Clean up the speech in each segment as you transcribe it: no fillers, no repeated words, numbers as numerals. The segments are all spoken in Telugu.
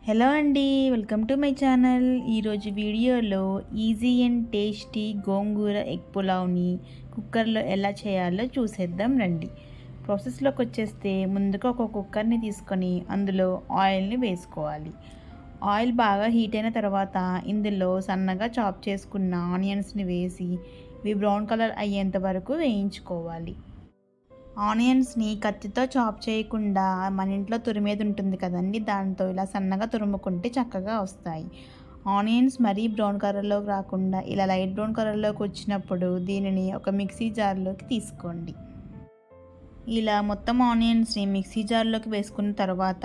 హలో అండి, వెల్కమ్ టు మై ఛానల్. ఈరోజు వీడియోలో easy and tasty gongura egg పులావ్ని కుక్కర్లో ఎలా చేయాలో చూసేద్దాం రండి. ప్రాసెస్లోకి వచ్చేస్తే ముందుగా ఒక కుక్కర్ని తీసుకొని అందులో ఆయిల్ని వేసుకోవాలి. ఆయిల్ బాగా హీట్ అయిన తర్వాత ఇందులో సన్నగా చాప్ చేసుకున్న ఆనియన్స్ని వేసి ఇవి బ్రౌన్ కలర్ అయ్యేంత వరకు వేయించుకోవాలి. ఆనియన్స్ని కత్తితో చాప్ చేయకుండా మన ఇంట్లో తురిమేది ఉంటుంది కదండి, దాంతో ఇలా సన్నగా తురుముకుంటే చక్కగా వస్తాయి. ఆనియన్స్ మరీ బ్రౌన్ కలర్లోకి రాకుండా ఇలా లైట్ బ్రౌన్ కలర్లోకి వచ్చినప్పుడు దీనిని ఒక మిక్సీ జార్లోకి తీసుకోండి. ఇలా మొత్తం ఆనియన్స్ని మిక్సీ జార్లోకి వేసుకున్న తర్వాత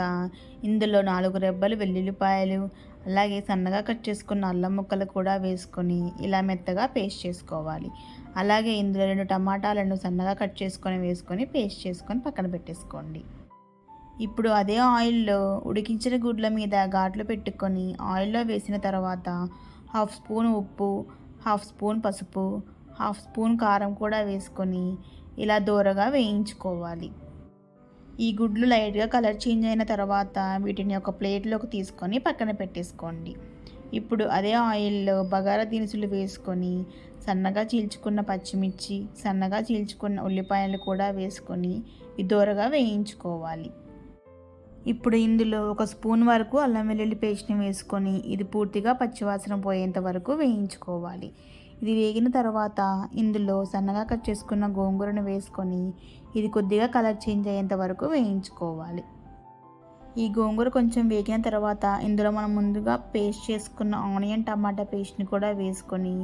ఇందులో 4 రెబ్బలు వెల్లుల్లిపాయలు, అలాగే సన్నగా కట్ చేసుకున్న అల్లం ముక్కలు కూడా వేసుకొని ఇలా మెత్తగా పేస్ట్ చేసుకోవాలి. అలాగే ఇందులో 2 టమాటాలను సన్నగా కట్ చేసుకొని వేసుకొని పేస్ట్ చేసుకొని పక్కన పెట్టేసుకోండి. ఇప్పుడు అదే ఆయిల్లో ఉడికించిన గుడ్ల మీద ఘాట్లు పెట్టుకొని ఆయిల్లో వేసిన తర్వాత 1/2 స్పూన్ ఉప్పు, 1/2 స్పూన్ పసుపు, 1/2 స్పూన్ కారం కూడా వేసుకొని ఇలా దోరగా వేయించుకోవాలి. ఈ గుడ్లు లైట్గా కలర్ చేంజ్ అయిన తర్వాత వీటిని ఒక ప్లేట్లోకి తీసుకొని పక్కన పెట్టేసుకోండి. ఇప్పుడు అదే ఆయిల్లో బగారా దినుసులు వేసుకొని సన్నగా చీల్చుకున్న పచ్చిమిర్చి, సన్నగా చీల్చుకున్న ఉల్లిపాయలు కూడా వేసుకొని దోరగా వేయించుకోవాలి. ఇప్పుడు ఇందులో 1 స్పూన్ వరకు అల్లం వెల్లుల్లి పేస్ట్ని వేసుకొని ఇది పూర్తిగా పచ్చివాసన పోయేంత వరకు వేయించుకోవాలి. ఇది వేగిన తర్వాత ఇందులో సన్నగా కట్ చేసుకున్న గోంగూరను వేసుకొని ఇది కొద్దిగా కలర్ చేంజ్ అయ్యేంత వరకు వేయించుకోవాలి. ఈ గోంగూర కొంచెం వేగిన తర్వాత ఇందులో మనం ముందుగా పేస్ట్ చేసుకున్న ఆనియన్ టమాటా పేస్ట్ని కూడా వేసుకొని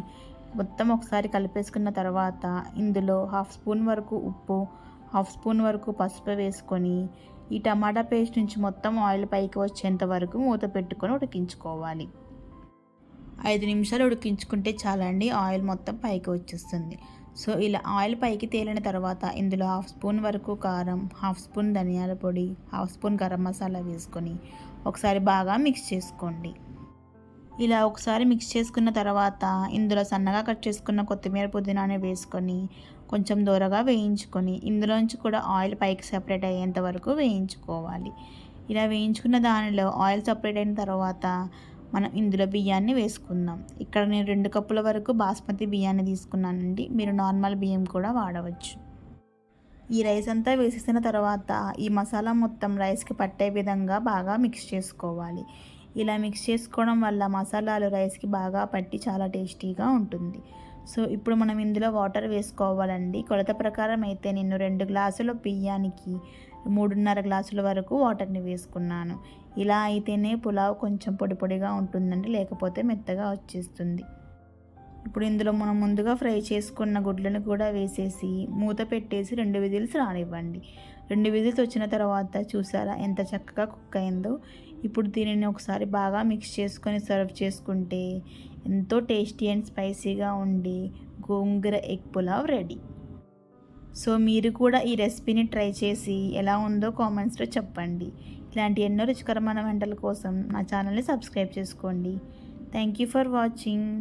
మొత్తం ఒకసారి కలిపేసుకున్న తర్వాత ఇందులో 1/2 స్పూన్ వరకు ఉప్పు, 1/2 స్పూన్ వరకు పసుపు వేసుకొని ఈ టమాటా పేస్ట్ నుంచి మొత్తం ఆయిల్ పైకి వచ్చేంత వరకు మూత పెట్టుకొని ఉడికించుకోవాలి. 5 నిమిషాలు ఉడికించుకుంటే చాలండి, ఆయిల్ మొత్తం పైకి వచ్చేస్తుంది. సో ఇలా ఆయిల్ పైకి తేలిన తర్వాత ఇందులో 1/2 స్పూన్ వరకు కారం, 1/2 స్పూన్ ధనియాల పొడి, 1/2 స్పూన్ గరం మసాలా వేసుకొని ఒకసారి బాగా మిక్స్ చేసుకోండి. ఇలా ఒకసారి మిక్స్ చేసుకున్న తర్వాత ఇందులో సన్నగా కట్ చేసుకున్న కొత్తిమీర పుదీనాని వేసుకొని కొంచెం దూరగా వేయించుకొని ఇందులోంచి కూడా ఆయిల్ పైకి సపరేట్ అయ్యేంత వరకు వేయించుకోవాలి. ఇలా వేయించుకున్న దానిలో ఆయిల్ సపరేట్ అయిన తర్వాత మనం ఇందులో బియ్యాన్ని వేసుకుందాం. ఇక్కడ నేను 2 కప్పుల వరకు బాస్మతి బియ్యాన్ని తీసుకున్నానండి, మీరు నార్మల్ బియ్యం కూడా వాడవచ్చు. ఈ రైస్ అంతా వేసేసిన తర్వాత ఈ మసాలా మొత్తం రైస్కి పట్టే విధంగా బాగా మిక్స్ చేసుకోవాలి. ఇలా మిక్స్ చేసుకోవడం వల్ల మసాలాలు రైస్కి బాగా పట్టి చాలా టేస్టీగా ఉంటుంది. సో ఇప్పుడు మనం ఇందులో వాటర్ వేసుకోవాలండి. కొలత ప్రకారం అయితే నేను 2 గ్లాసుల బియ్యానికి 3.5 గ్లాసుల వరకు వాటర్ని వేసుకున్నాను. ఇలా అయితేనే పులావ్ కొంచెం పొడి పొడిగా ఉంటుందండి, లేకపోతే మెత్తగా వచ్చేస్తుంది. ఇప్పుడు ఇందులో మనం ముందుగా ఫ్రై చేసుకున్న గుడ్లను కూడా వేసేసి మూత పెట్టేసి 2 విజిల్స్ రానివ్వండి. 2 విజిల్స్ వచ్చిన తర్వాత చూసారా ఎంత చక్కగా కుక్ అయిందో. ఇప్పుడు దీనిని ఒకసారి బాగా మిక్స్ చేసుకొని సర్వ్ చేసుకుంటే ఎంతో టేస్టీ అండ్ స్పైసీగా ఉండి గోంగూర ఎగ్ పులావ్ రెడీ. సో మీరు కూడా ఈ రెసిపీని ట్రై చేసి ఎలా ఉందో కామెంట్స్లో చెప్పండి. ఇలాంటి ఎన్నో రుచికరమైన వంటల కోసం నా ఛానల్ని సబ్స్క్రైబ్ చేసుకోండి. Thank you for watching.